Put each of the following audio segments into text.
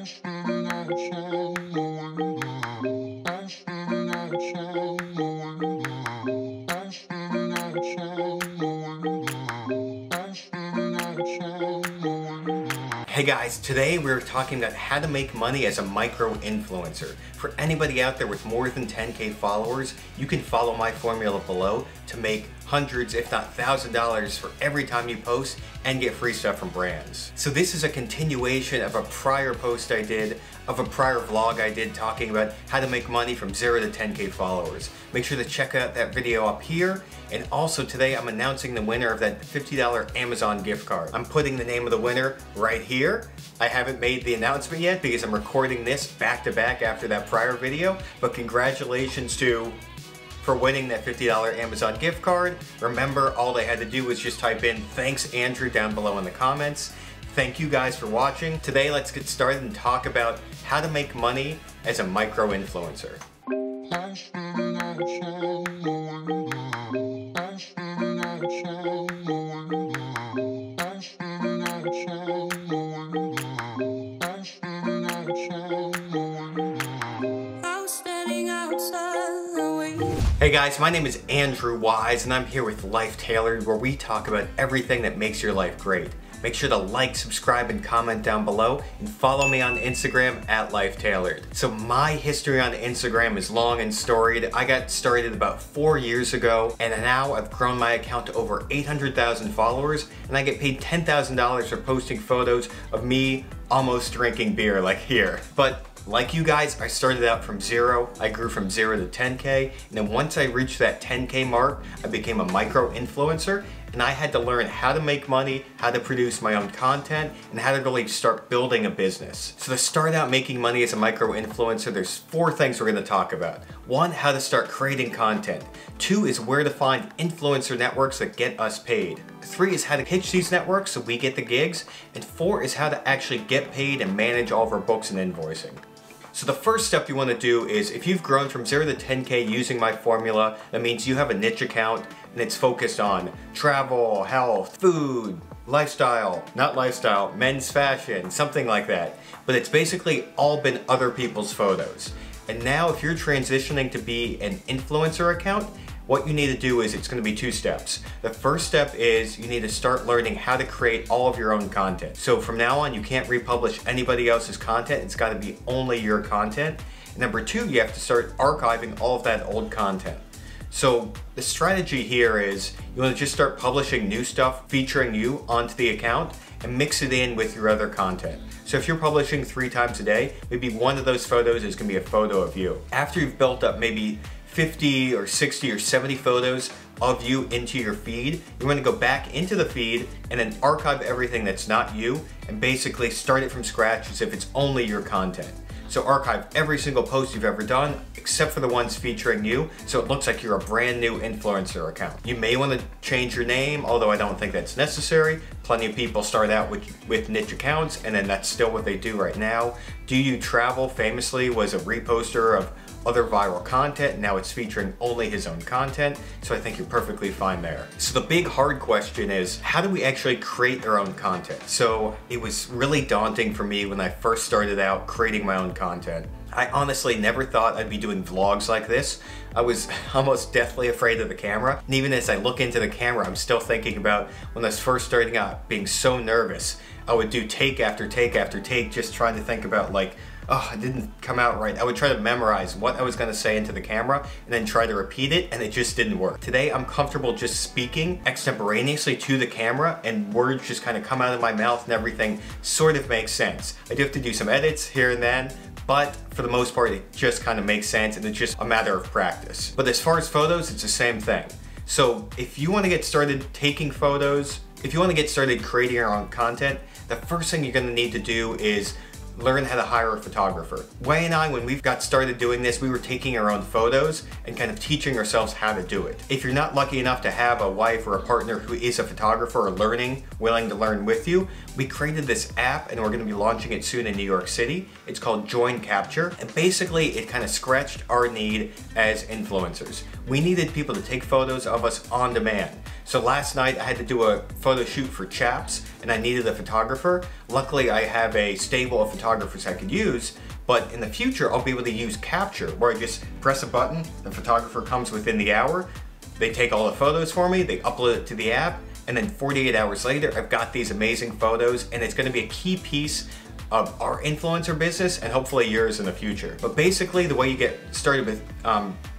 Hey guys, today we're talking about how to make money as a micro-influencer. For anybody out there with more than 10K followers, you can follow my formula below to make hundreds, if not $1,000 for every time you post and get free stuff from brands. So this is a continuation of a prior post I did, of a prior vlog I did talking about how to make money from 0 to 10K followers. Make sure to check out that video up here. And also today I'm announcing the winner of that $50 Amazon gift card. I'm putting the name of the winner right here. I haven't made the announcement yet because I'm recording this back to back after that prior video, but congratulations for winning that $50 Amazon gift card. Remember, all they had to do was just type in "Thanks Andrew" down below in the comments. Thank you guys for watching. Today let's get started and talk about how to make money as a micro-influencer. Hey guys, my name is Andrew Wise and I'm here with Life Tailored, where we talk about everything that makes your life great. Make sure to like, subscribe, and comment down below, and follow me on Instagram at Life Tailored. So my history on Instagram is long and storied. I got started about 4 years ago, and now I've grown my account to over 800,000 followers, and I get paid $10,000 for posting photos of me almost drinking beer like here. But like you guys, I started out from 0. I grew from 0 to 10K, and then once I reached that 10K mark, I became a micro-influencer, and I had to learn how to make money, how to produce my own content, and how to really start building a business. So to start out making money as a micro-influencer, there's 4 things we're gonna talk about. 1, how to start creating content. 2 is where to find influencer networks that get us paid. 3 is how to pitch these networks so we get the gigs. And 4 is how to actually get paid and manage all of our books and invoicing. So the first step you want to do is, if you've grown from 0 to 10K using my formula, that means you have a niche account and it's focused on travel, health, food, lifestyle, not lifestyle, men's fashion, something like that. But it's basically all been other people's photos. And now if you're transitioning to be an influencer account, what you need to do is, it's going to be 2 steps. The first step is you need to start learning how to create all of your own content. So from now on, you can't republish anybody else's content. It's got to be only your content. And number 2, you have to start archiving all of that old content. So the strategy here is you want to just start publishing new stuff featuring you onto the account and mix it in with your other content. So if you're publishing 3 times a day, maybe one of those photos is going to be a photo of you. After you've built up maybe 50 or 60 or 70 photos of you into your feed, you want to go back into the feed and then archive everything that's not you and basically start it from scratch as if it's only your content. So archive every single post you've ever done except for the ones featuring you, so it looks like you're a brand new influencer account. You may want to change your name, although I don't think that's necessary. Plenty of people start out with niche accounts and then that's still what they do right now. Do You Travel famously was a reposter of other viral content, now it's featuring only his own content, so I think you're perfectly fine there. So the big hard question is, how do we actually create our own content? So it was really daunting for me when I first started out creating my own content. I honestly never thought I'd be doing vlogs like this. I was almost deathly afraid of the camera, and even as I look into the camera, I'm still thinking about when I was first starting out, being so nervous. I would do take after take after take, just trying to think about like, oh, it didn't come out right. I would try to memorize what I was going to say into the camera and then try to repeat it, and it just didn't work. Today, I'm comfortable just speaking extemporaneously to the camera and words just kind of come out of my mouth and everything sort of makes sense. I do have to do some edits here and then, but for the most part, it just kind of makes sense and it's just a matter of practice. But as far as photos, it's the same thing. So if you want to get started taking photos, if you want to get started creating your own content, the first thing you're going to need to do is learn how to hire a photographer. Wei and I, when we got started doing this, we were taking our own photos and kind of teaching ourselves how to do it. If you're not lucky enough to have a wife or a partner who is a photographer or willing to learn with you, we created this app and we're going to be launching it soon in New York City. It's called Join Capture, and basically it kind of scratched our need as influencers. We needed people to take photos of us on demand. So last night I had to do a photo shoot for Chaps and I needed a photographer. Luckily I have a stable of photographers I could use, but in the future I'll be able to use Capture, where I just press a button, the photographer comes within the hour, they take all the photos for me, they upload it to the app, and then 48 hours later I've got these amazing photos, and it's going to be a key piece of our influencer business and hopefully yours in the future. But basically the way you get started with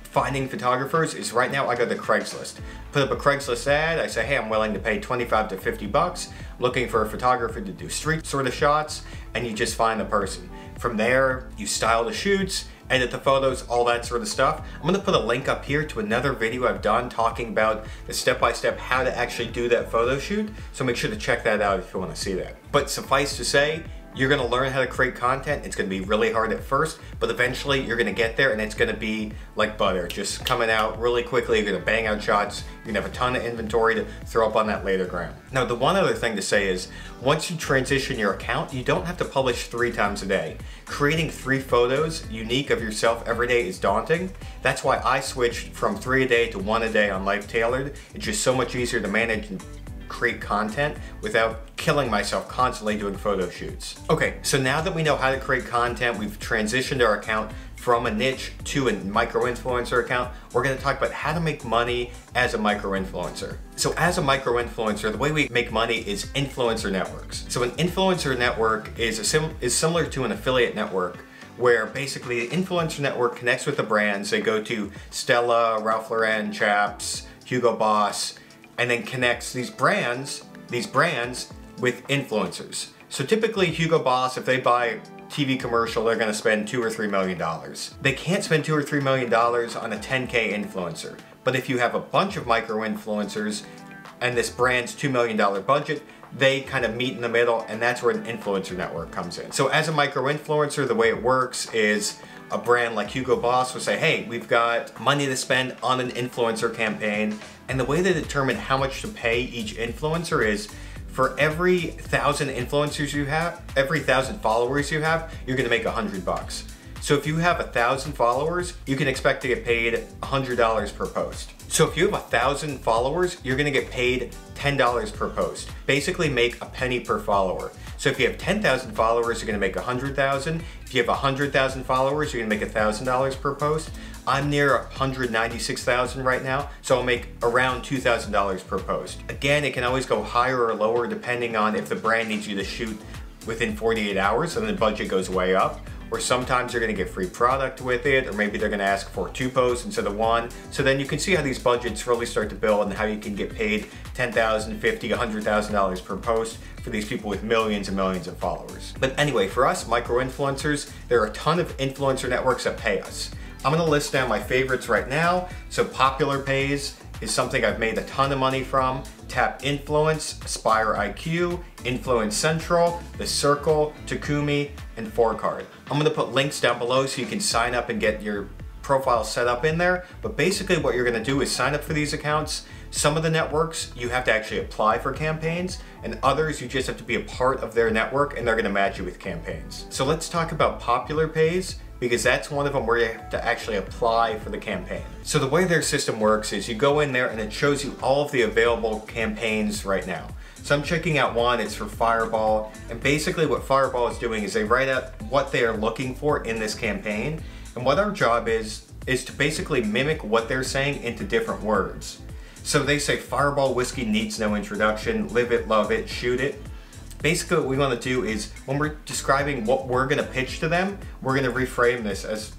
finding photographers is right now I go to Craigslist. Put up a Craigslist ad, I say, hey, I'm willing to pay 25 to 50 bucks, looking for a photographer to do street sort of shots, and you just find the person. From there, you style the shoots, edit the photos, all that sort of stuff. I'm gonna put a link up here to another video I've done talking about the step-by-step how to actually do that photo shoot, so make sure to check that out if you wanna see that. But suffice to say, you're gonna learn how to create content. It's gonna be really hard at first, but eventually you're gonna get there and it's gonna be like butter, just coming out really quickly. You're gonna bang out shots. You're gonna have a ton of inventory to throw up on that later ground. Now, the one other thing to say is, once you transition your account, you don't have to publish 3 times a day. Creating 3 photos unique of yourself every day is daunting. That's why I switched from 3 a day to 1 a day on Life Tailored. It's just so much easier to manage and create content without killing myself constantly doing photo shoots. Okay, so now that we know how to create content, we've transitioned our account from a niche to a micro-influencer account, we're gonna talk about how to make money as a micro-influencer. So as a micro-influencer, the way we make money is influencer networks. So an influencer network is similar to an affiliate network, where basically the influencer network connects with the brands. They go to Stella, Ralph Lauren, Chaps, Hugo Boss, and then connects these brands with influencers. So typically Hugo Boss, if they buy a TV commercial, they're gonna spend $2 or $3 million. They can't spend $2 or $3 million on a 10K influencer. But if you have a bunch of micro-influencers and this brand's $2 million budget, they kind of meet in the middle, and that's where an influencer network comes in. So as a micro-influencer, the way it works is a brand like Hugo Boss will say, hey, we've got money to spend on an influencer campaign, and the way they determine how much to pay each influencer is for every 1,000 influencers you have, every 1,000 followers you have, you're gonna make $100. So if you have 1,000 followers, you can expect to get paid $100 per post. So if you have 1,000 followers, you're gonna get paid $10 per post. Basically make a penny per follower. So if you have 10,000 followers, you're gonna make 100,000. If you have 100,000 followers, you're gonna make $1,000 per post. I'm near 196,000 right now, so I'll make around $2,000 per post. Again, it can always go higher or lower depending on if the brand needs you to shoot within 48 hours and the budget goes way up. Or sometimes you're gonna get free product with it, or maybe they're gonna ask for 2 posts instead of 1. So then you can see how these budgets really start to build and how you can get paid $10,000, $50,000, $100,000 per post for these people with millions and millions of followers. But anyway, for us micro-influencers, there are a ton of influencer networks that pay us. I'm gonna list down my favorites right now. So Popular Pays is something I've made a ton of money from. Tap Influence, Aspire IQ, Influence Central, The Circle, Takumi, and 4Card. I'm gonna put links down below so you can sign up and get your profile set up in there. But basically what you're gonna do is sign up for these accounts. Some of the networks, you have to actually apply for campaigns, and others, you just have to be a part of their network and they're gonna match you with campaigns. So let's talk about Popular Pays, because that's one of them where you have to actually apply for the campaign. So the way their system works is you go in there and it shows you all of the available campaigns right now. So I'm checking out one, it's for Fireball, and basically what Fireball is doing is they write out what they are looking for in this campaign, and what our job is to basically mimic what they're saying into different words. So they say Fireball whiskey needs no introduction, live it, love it, shoot it. Basically what we want to do is when we're describing what we're going to pitch to them, we're going to reframe this as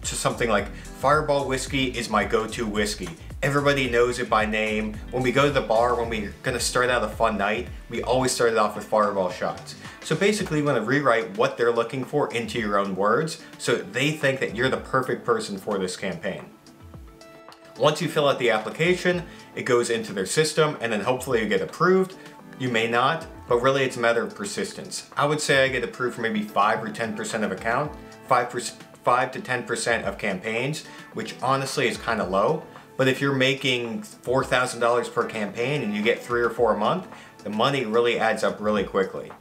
to something like Fireball whiskey is my go-to whiskey. Everybody knows it by name. When we go to the bar, when we're going to start out a fun night, we always start it off with Fireball shots. So basically you want to rewrite what they're looking for into your own words so they think that you're the perfect person for this campaign. Once you fill out the application, it goes into their system and then hopefully you get approved. You may not, but really it's a matter of persistence. I would say I get approved for maybe 5 or 10% of account, 5 to 10% of campaigns, which honestly is kind of low. But if you're making $4,000 per campaign and you get 3 or 4 a month, the money really adds up really quickly.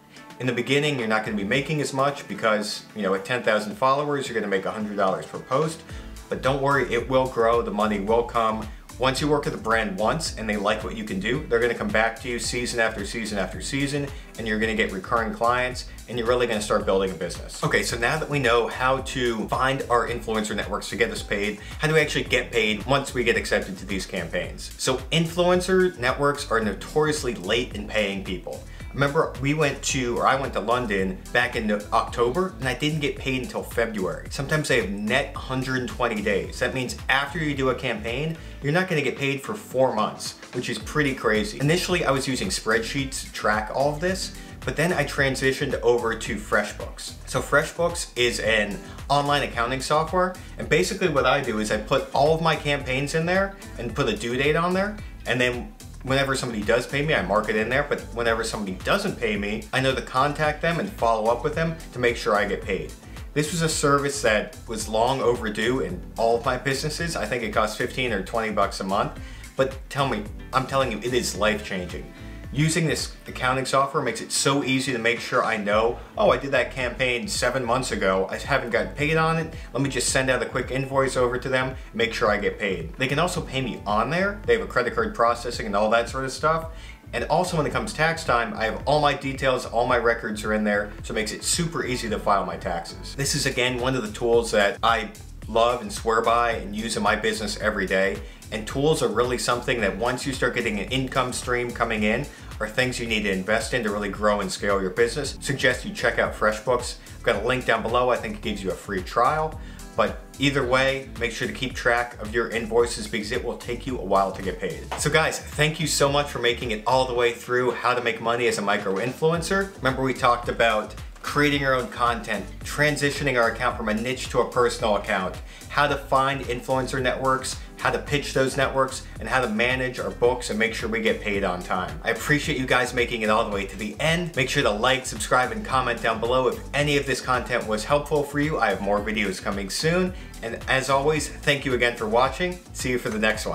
In the beginning, you're not going to be making as much because, at 10,000 followers, you're going to make $100 per post. But don't worry, it will grow, the money will come Once you work with a brand once and they like what you can do, they're gonna come back to you season after season after season, and you're gonna get recurring clients, and you're really gonna start building a business. Okay, so now that we know how to find our influencer networks to get us paid, how do we actually get paid once we get accepted to these campaigns? So influencer networks are notoriously late in paying people. Remember, I went to London back in October, and I didn't get paid until February. Sometimes they have net 120 days. That means after you do a campaign, you're not gonna get paid for 4 months, which is pretty crazy. Initially, I was using spreadsheets to track all of this, but then I transitioned over to FreshBooks. So FreshBooks is an online accounting software, and basically what I do is I put all of my campaigns in there and put a due date on there, and then whenever somebody does pay me, I mark it in there, but whenever somebody doesn't pay me, I know to contact them and follow up with them to make sure I get paid. This was a service that was long overdue in all of my businesses. I think it costs 15 or 20 bucks a month, but I'm telling you, it is life-changing. Using this accounting software makes it so easy to make sure I know, oh, I did that campaign 7 months ago, I haven't gotten paid on it, let me just send out a quick invoice over to them, make sure I get paid. They can also pay me on there, they have a credit card processing and all that sort of stuff. And also when it comes tax time, I have all my details, all my records are in there, so it makes it super easy to file my taxes. This is again one of the tools that I love and swear by and use in my business every day. And tools are really something that once you start getting an income stream coming in, are things you need to invest in to really grow and scale your business. Suggest you check out FreshBooks. I've got a link down below. I think it gives you a free trial. But either way, make sure to keep track of your invoices because it will take you a while to get paid. So guys, thank you so much for making it all the way through how to make money as a micro-influencer. Remember we talked about creating your own content, transitioning our account from a niche to a personal account, how to find influencer networks, how to pitch those networks, and how to manage our books and make sure we get paid on time. I appreciate you guys making it all the way to the end. Make sure to like, subscribe, and comment down below if any of this content was helpful for you. I have more videos coming soon. And as always, thank you again for watching. See you for the next one.